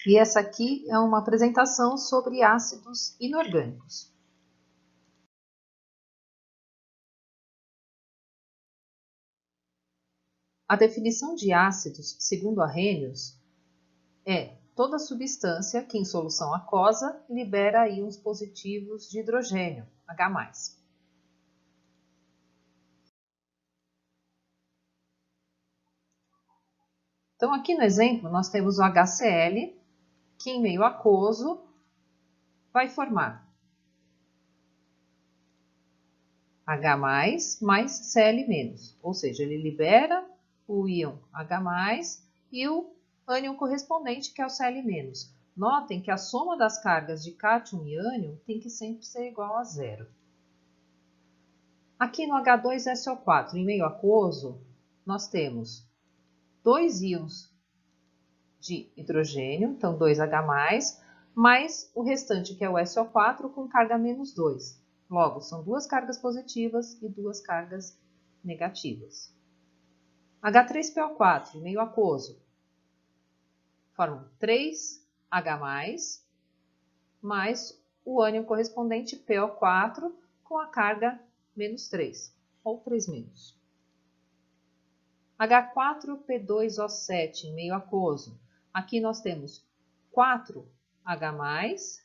E essa aqui é uma apresentação sobre ácidos inorgânicos. A definição de ácidos, segundo Arrhenius, é toda substância que em solução aquosa libera íons positivos de hidrogênio, H+. Então, aqui no exemplo, nós temos o HCl, que em meio aquoso vai formar H+, mais Cl-, ou seja, ele libera o íon H+, e o ânion correspondente, que é o Cl-. Notem que a soma das cargas de cátion e ânion tem que sempre ser igual a zero. Aqui no H2SO4, em meio aquoso, nós temos dois íons de hidrogênio, então 2H+, mais o restante, que é o SO4, com carga -2. Logo, são duas cargas positivas e duas cargas negativas. H3PO4, meio aquoso, formam 3H+, mais o ânion correspondente, PO4, com a carga -3, ou 3-. H4P2O7, em meio aquoso. Aqui nós temos 4H+,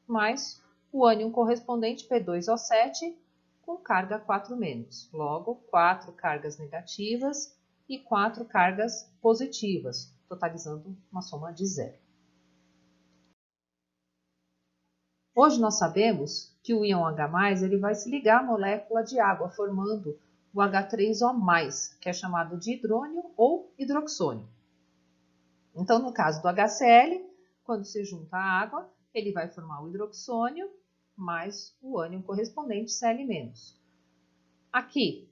mais o ânion correspondente, P2O7, com carga 4-. Logo, 4 cargas negativas e 4 cargas positivas, totalizando uma soma de 0. Hoje nós sabemos que o íon H+, ele vai se ligar à molécula de água, formando o H3O+, que é chamado de hidrônio ou hidroxônio. Então, no caso do HCl, quando se junta a água, ele vai formar o hidroxônio mais o ânion correspondente, Cl-. Aqui,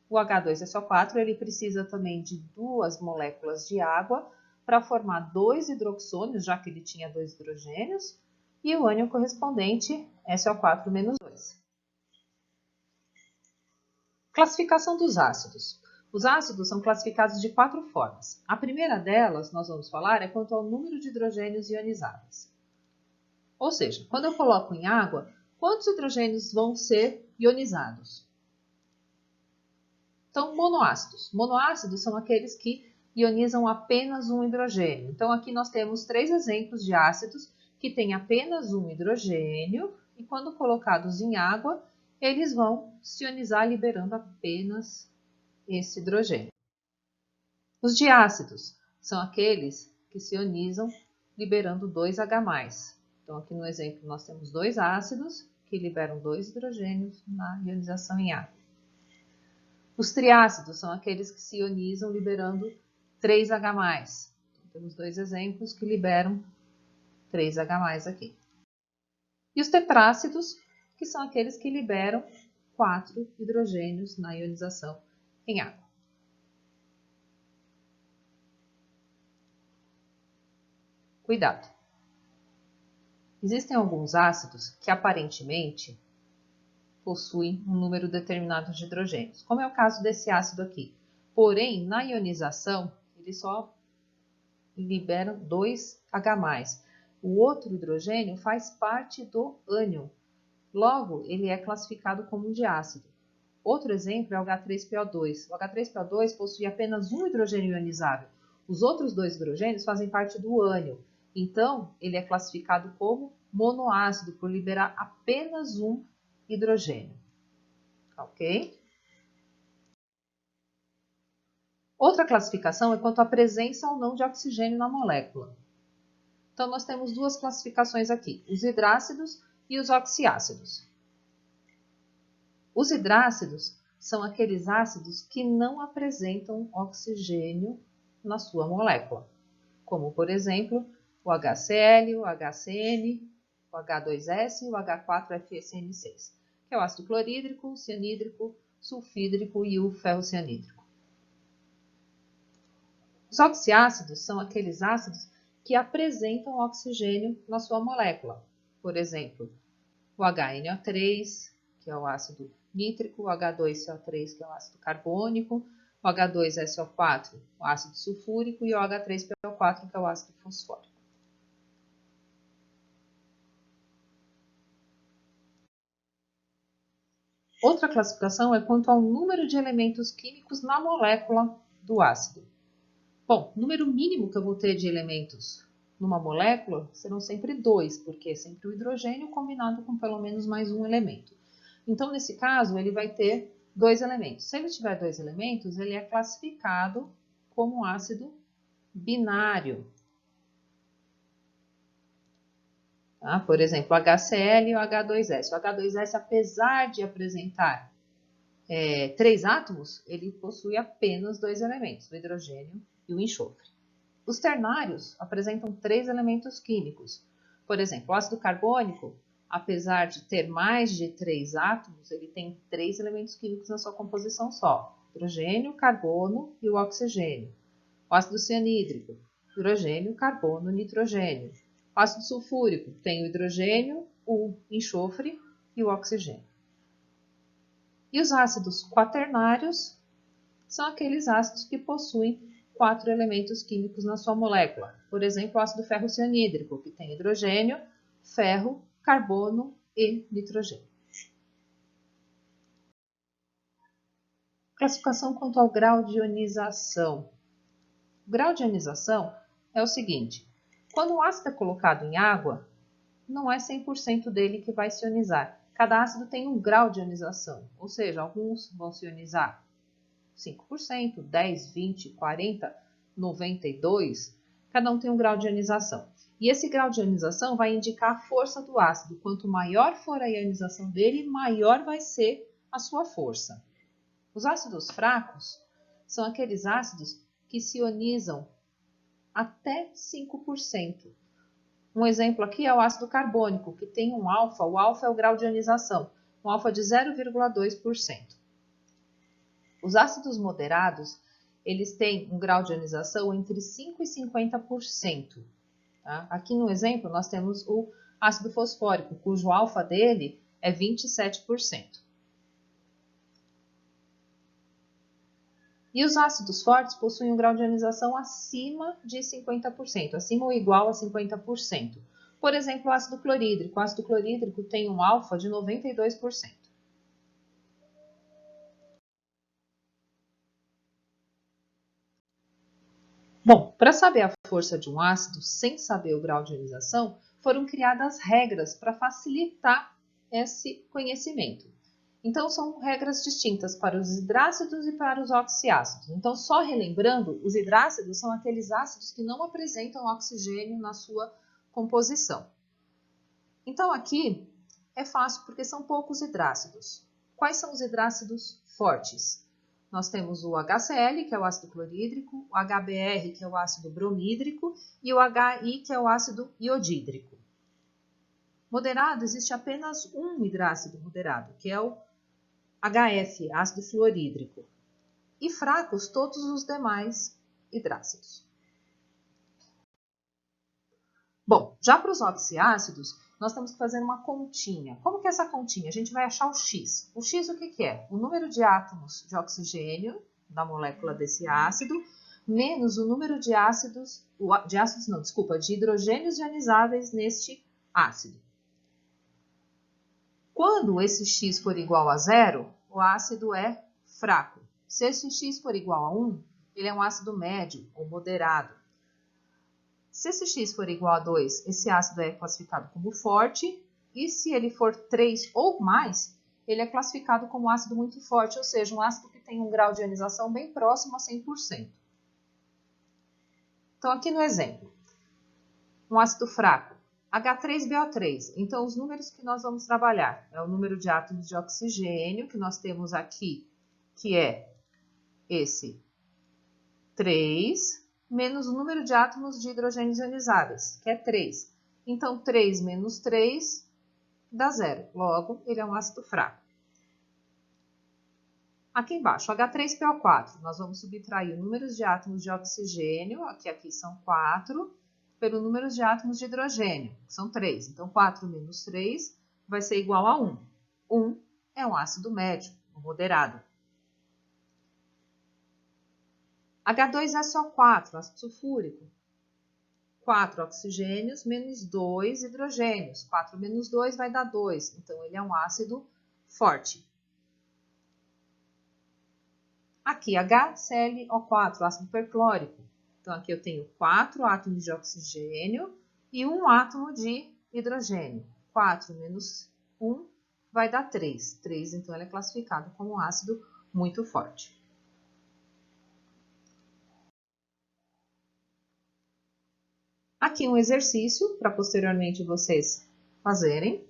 o H2SO4, ele precisa também de duas moléculas de água para formar 2 hidroxônios, já que ele tinha 2 hidrogênios, e o ânion correspondente, SO4-2. Classificação dos ácidos. Os ácidos são classificados de 4 formas. A primeira delas, nós vamos falar, é quanto ao número de hidrogênios ionizáveis. Ou seja, quando eu coloco em água, quantos hidrogênios vão ser ionizados? Então, monoácidos. Monoácidos são aqueles que ionizam apenas um hidrogênio. Então, aqui nós temos 3 exemplos de ácidos que têm apenas um hidrogênio e, quando colocados em água, eles vão se ionizar liberando apenas esse hidrogênio. Os diácidos são aqueles que se ionizam liberando 2H+. Então, aqui no exemplo, nós temos 2 ácidos que liberam 2 hidrogênios na ionização em água. Os triácidos são aqueles que se ionizam liberando 3H+. Então, temos 2 exemplos que liberam 3H+ aqui. E os tetrácidos, que são aqueles que liberam 4 hidrogênios na ionização em água. Cuidado! Existem alguns ácidos que aparentemente possuem um número determinado de hidrogênios, como é o caso desse ácido aqui. Porém, na ionização, ele só libera 2H+. O outro hidrogênio faz parte do ânion. Logo, ele é classificado como um diácido. Outro exemplo é o H3PO2. O H3PO2 possui apenas um hidrogênio ionizável. Os outros 2 hidrogênios fazem parte do ânion. Então, ele é classificado como monoácido, por liberar apenas um hidrogênio. Ok? Outra classificação é quanto à presença ou não de oxigênio na molécula. Então, nós temos 2 classificações aqui, os hidrácidos e os oxiácidos. Os hidrácidos são aqueles ácidos que não apresentam oxigênio na sua molécula, como, por exemplo, o HCl, o HCN, o H2S e o H4FSN6, que é o ácido clorídrico, o cianídrico, sulfídrico e o ferrocianídrico. Os oxiácidos são aqueles ácidos que apresentam oxigênio na sua molécula, por exemplo, o HNO3, que é o ácido nítrico, o H2CO3, que é o ácido carbônico, o H2SO4, o ácido sulfúrico, e o H3PO4, que é o ácido fosfórico. Outra classificação é quanto ao número de elementos químicos na molécula do ácido. Bom, o número mínimo que eu vou ter de elementos numa molécula serão sempre 2, porque é sempre o hidrogênio combinado com pelo menos mais um elemento. Então, nesse caso, ele vai ter 2 elementos. Se ele tiver 2 elementos, ele é classificado como ácido binário. Tá? Por exemplo, o HCl e o H2S. O H2S, apesar de apresentar 3 átomos, ele possui apenas 2 elementos, o hidrogênio e o enxofre. Os ternários apresentam 3 elementos químicos. Por exemplo, o ácido carbônico, apesar de ter mais de 3 átomos, ele tem 3 elementos químicos na sua composição só: hidrogênio, carbono e o oxigênio. O ácido cianídrico, hidrogênio, carbono, nitrogênio. O ácido sulfúrico tem o hidrogênio, o enxofre e o oxigênio. E os ácidos quaternários são aqueles ácidos que possuem 4 elementos químicos na sua molécula. Por exemplo, o ácido ferrocianídrico, que tem hidrogênio, ferro, carbono e nitrogênio. Classificação quanto ao grau de ionização. O grau de ionização é o seguinte: quando o ácido é colocado em água, não é 100% dele que vai se ionizar. Cada ácido tem um grau de ionização, ou seja, alguns vão se ionizar 5%, 10%, 20%, 40%, 92%. Cada um tem um grau de ionização. E esse grau de ionização vai indicar a força do ácido. Quanto maior for a ionização dele, maior vai ser a sua força. Os ácidos fracos são aqueles ácidos que se ionizam até 5%. Um exemplo aqui é o ácido carbônico, que tem um alfa. O alfa é o grau de ionização, um alfa de 0,2%. Os ácidos moderados, eles têm um grau de ionização entre 5% e 50%. Tá? Aqui no exemplo, nós temos o ácido fosfórico, cujo alfa dele é 27%. E os ácidos fortes possuem um grau de ionização acima de 50%, acima ou igual a 50%. Por exemplo, o ácido clorídrico. O ácido clorídrico tem um alfa de 92%. Bom, para saber a força de um ácido sem saber o grau de ionização, foram criadas regras para facilitar esse conhecimento. Então, são regras distintas para os hidrácidos e para os oxiácidos. Então, só relembrando, os hidrácidos são aqueles ácidos que não apresentam oxigênio na sua composição. Então, aqui é fácil porque são poucos hidrácidos. Quais são os hidrácidos fortes? Nós temos o HCl, que é o ácido clorídrico, o HBr, que é o ácido bromídrico, e o HI, que é o ácido iodídrico. Moderado, existe apenas um hidrácido moderado, que é o HF, ácido fluorídrico. E fracos, todos os demais hidrácidos. Bom, já para os oxiácidos, nós temos que fazer uma continha. Como que é essa continha? A gente vai achar o X. O X o que é? O número de átomos de oxigênio da molécula desse ácido, menos o número de de hidrogênios ionizáveis neste ácido. Quando esse X for igual a 0, o ácido é fraco. Se esse X for igual a 1, ele é um ácido médio ou moderado. Se esse X for igual a 2, esse ácido é classificado como forte, e se ele for 3 ou mais, ele é classificado como ácido muito forte, ou seja, um ácido que tem um grau de ionização bem próximo a 100%. Então, aqui no exemplo, um ácido fraco, H3BO3. Então, os números que nós vamos trabalhar é o número de átomos de oxigênio, que nós temos aqui, que é esse 3, menos o número de átomos de hidrogênios ionizáveis, que é 3. Então, 3 menos 3 dá 0. Logo, ele é um ácido fraco. Aqui embaixo, H3PO4. Nós vamos subtrair o número de átomos de oxigênio, que aqui são 4, pelo número de átomos de hidrogênio, que são 3. Então, 4 menos 3 vai ser igual a 1. 1 é um ácido médio, ou moderado. H2SO4, ácido sulfúrico. 4 oxigênios menos 2 hidrogênios. 4 menos 2 vai dar 2. Então, ele é um ácido forte. Aqui, HClO4, ácido perclórico. Então, aqui eu tenho 4 átomos de oxigênio e 1 átomo de hidrogênio. 4 menos 1 vai dar 3. 3, então, ele é classificado como um ácido muito forte. Aqui um exercício para posteriormente vocês fazerem.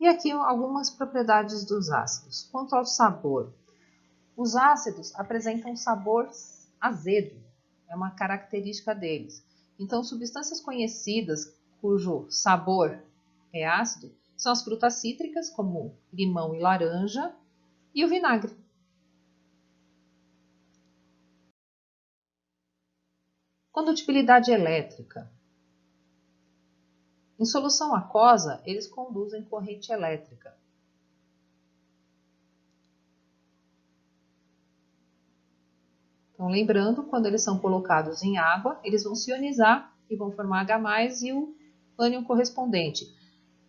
E aqui algumas propriedades dos ácidos. Quanto ao sabor, os ácidos apresentam um sabor azedo, é uma característica deles. Então, substâncias conhecidas cujo sabor é ácido são as frutas cítricas, como limão e laranja, e o vinagre. Condutibilidade elétrica. Em solução aquosa, eles conduzem corrente elétrica. Então, lembrando, quando eles são colocados em água, eles vão se ionizar e vão formar H+, e o ânion correspondente.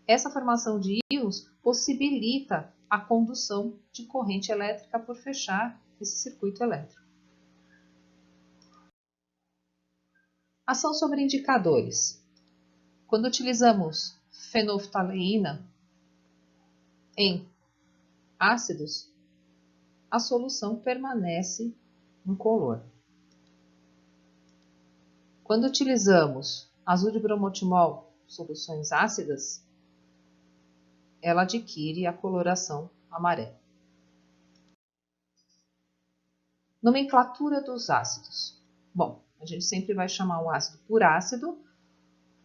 Essa formação de íons possibilita a condução de corrente elétrica por fechar esse circuito elétrico. Ação sobre indicadores. Quando utilizamos fenolftaleína em ácidos, a solução permanece incolor. Quando utilizamos azul de bromotimol, soluções ácidas, ela adquire a coloração amarela. Nomenclatura dos ácidos. Bom, a gente sempre vai chamar o ácido por ácido,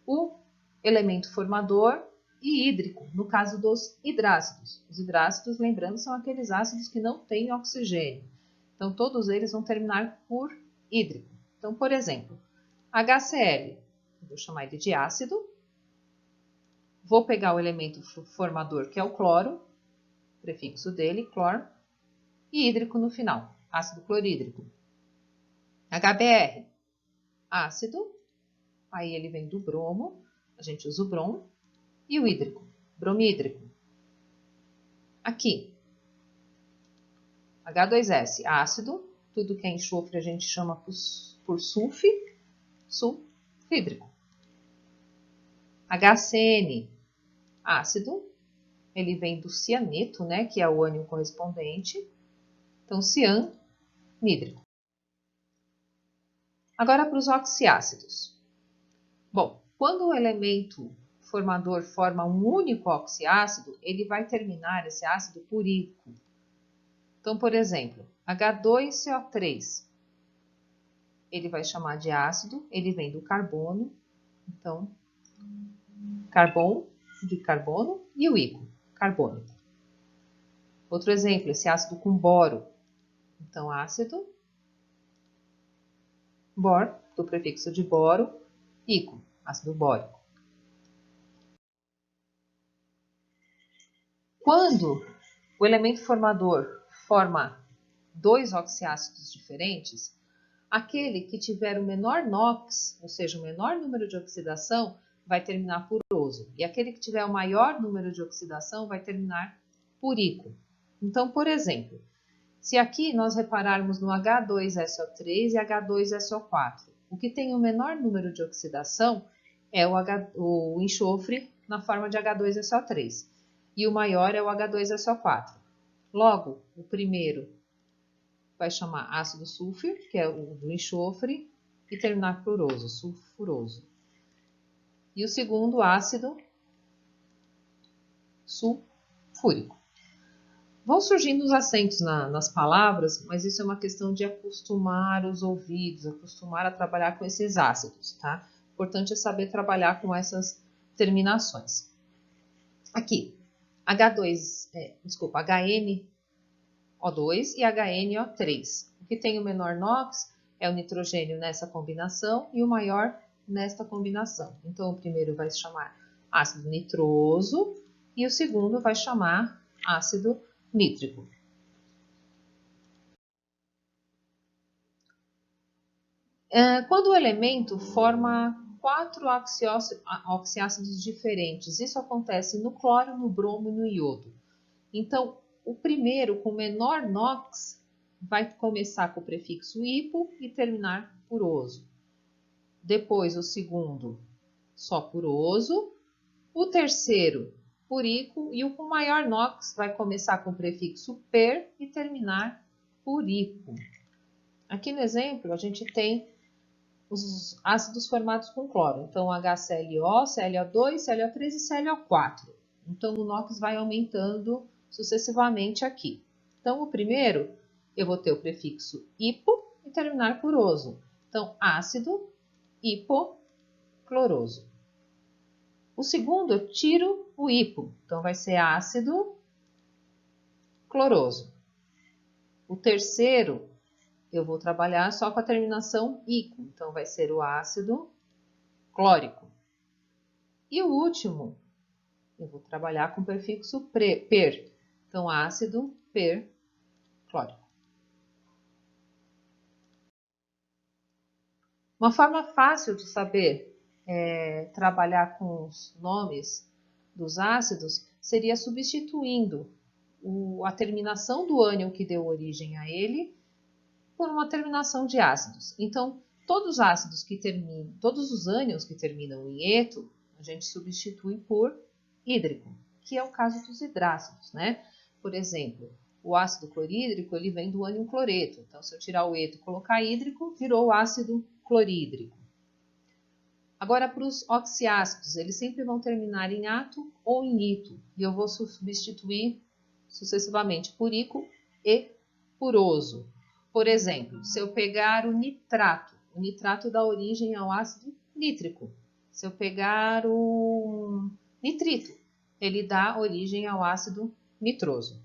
o elemento formador e hídrico, no caso dos hidrácidos. Os hidrácidos, lembrando, são aqueles ácidos que não têm oxigênio. Então, todos eles vão terminar por hídrico. Então, por exemplo, HCl, eu vou chamar ele de ácido. Vou pegar o elemento formador, que é o cloro, prefixo dele, cloro, e hídrico no final, ácido clorídrico. HBr, ácido, aí ele vem do bromo, a gente usa o brom, e o hídrico, bromídrico. Aqui, H2S, ácido, tudo que é enxofre a gente chama por sulfídrico. HCN, ácido, ele vem do cianeto, né, que é o ânion correspondente. Então, cianídrico. Agora para os oxiácidos. Bom, quando o elemento formador forma um único oxiácido, ele vai terminar esse ácido por ídrico. Então, por exemplo, H2CO3, ele vai chamar de ácido, ele vem do carbono, então, carbono de carbono e o íco, carbônico. Outro exemplo, esse ácido com boro, então, ácido, bor, do prefixo de boro, íco, ácido bórico. Quando o elemento formador forma dois oxiácidos diferentes, aquele que tiver o menor NOx, ou seja, o menor número de oxidação, vai terminar por oso. E aquele que tiver o maior número de oxidação vai terminar por íco. Então, por exemplo, se aqui nós repararmos no H2SO3 e H2SO4, o que tem o menor número de oxidação é o enxofre na forma de H2SO3 e o maior é o H2SO4. Logo, o primeiro vai chamar ácido sulfúrico, que é o do enxofre, e terminar por oso, sulfuroso. E o segundo, ácido sulfúrico. Vão surgindo os acentos nas palavras, mas isso é uma questão de acostumar os ouvidos, acostumar a trabalhar com esses ácidos, tá? O importante é saber trabalhar com essas terminações. Aqui, HNO2 e HNO3. O que tem o menor NOx é o nitrogênio nessa combinação e o maior nesta combinação. Então, o primeiro vai se chamar ácido nitroso e o segundo vai chamar ácido nítrico. Quando o elemento forma 4 oxiácidos diferentes, isso acontece no cloro, no bromo e no iodo. Então, o primeiro, com menor NOx, vai começar com o prefixo hipo e terminar por oso. Depois, o segundo, só por oso. O terceiro, por ico. E o com maior NOx vai começar com o prefixo per e terminar por ico. Aqui no exemplo, a gente tem os ácidos formados com cloro. Então, HClO, ClO2, ClO3 e ClO4. Então, o NOx vai aumentando sucessivamente aqui. Então, o primeiro, eu vou ter o prefixo hipo e terminar por oso. Então, ácido hipocloroso. O segundo, eu tiro o hipo. Então, vai ser ácido cloroso. O terceiro, eu vou trabalhar só com a terminação ico. Então, vai ser o ácido clórico. E o último, eu vou trabalhar com o prefixo per. Então, ácido perclórico. Uma forma fácil de saber trabalhar com os nomes dos ácidos seria substituindo a terminação do ânion que deu origem a ele por uma terminação de ácidos. Então, todos os ânions que terminam em eto, a gente substitui por hídrico, que é o caso dos hidrácidos, né? Por exemplo, o ácido clorídrico ele vem do ânion cloreto. Então, se eu tirar o eto e colocar hídrico, virou o ácido clorídrico. Agora, para os oxiácidos, eles sempre vão terminar em ato ou em ito. E eu vou substituir sucessivamente por ico e por oso. Por exemplo, se eu pegar o nitrato dá origem ao ácido nítrico. Se eu pegar o nitrito, ele dá origem ao ácido nitroso.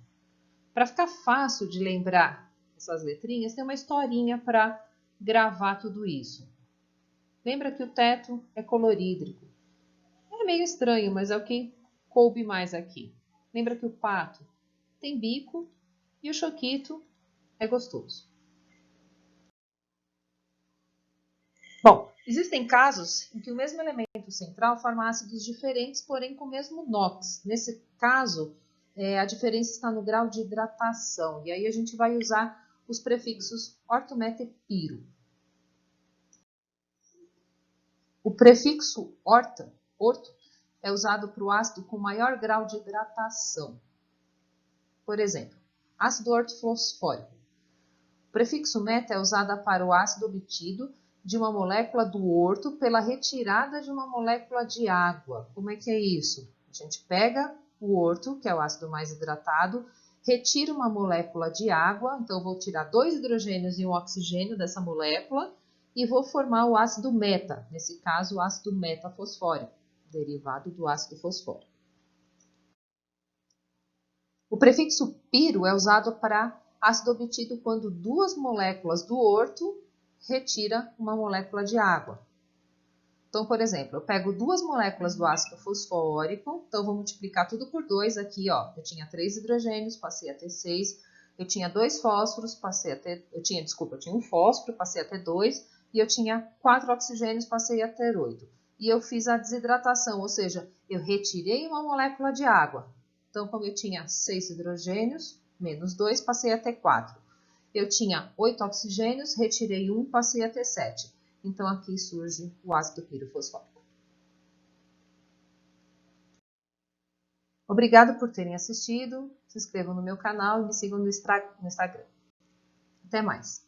Para ficar fácil de lembrar essas letrinhas, tem uma historinha para gravar tudo isso. Lembra que o teto é clorídrico. É meio estranho, mas é o que coube mais aqui. Lembra que o pato tem bico e o choquito é gostoso. Bom, existem casos em que o mesmo elemento central forma ácidos diferentes, porém com o mesmo NOx. Nesse caso, a diferença está no grau de hidratação. E aí a gente vai usar os prefixos orto, meta e piro. O prefixo orto é usado para o ácido com maior grau de hidratação. Por exemplo, ácido ortofosfórico. O prefixo meta é usado para o ácido obtido de uma molécula do orto pela retirada de uma molécula de água. Como é que é isso? A gente pega o orto, que é o ácido mais hidratado, retira uma molécula de água, então eu vou tirar 2 hidrogênios e um oxigênio dessa molécula e vou formar o ácido meta, nesse caso o ácido metafosfórico, derivado do ácido fosfórico. O prefixo piro é usado para ácido obtido quando 2 moléculas do orto retira uma molécula de água. Então, por exemplo, eu pego 2 moléculas do ácido fosfórico, então vou multiplicar tudo por 2 aqui, ó. Eu tinha 3 hidrogênios, passei a ter 6. Eu tinha 2 fósforos, passei a ter... eu tinha um fósforo, passei a ter 2. E eu tinha 4 oxigênios, passei a ter 8. E eu fiz a desidratação, ou seja, eu retirei uma molécula de água. Então, como eu tinha 6 hidrogênios, menos 2, passei a ter 4. Eu tinha 8 oxigênios, retirei 1, passei a ter 7. Então, aqui surge o ácido pirofosfórico. Obrigado por terem assistido. Se inscrevam no meu canal e me sigam no Instagram. Até mais!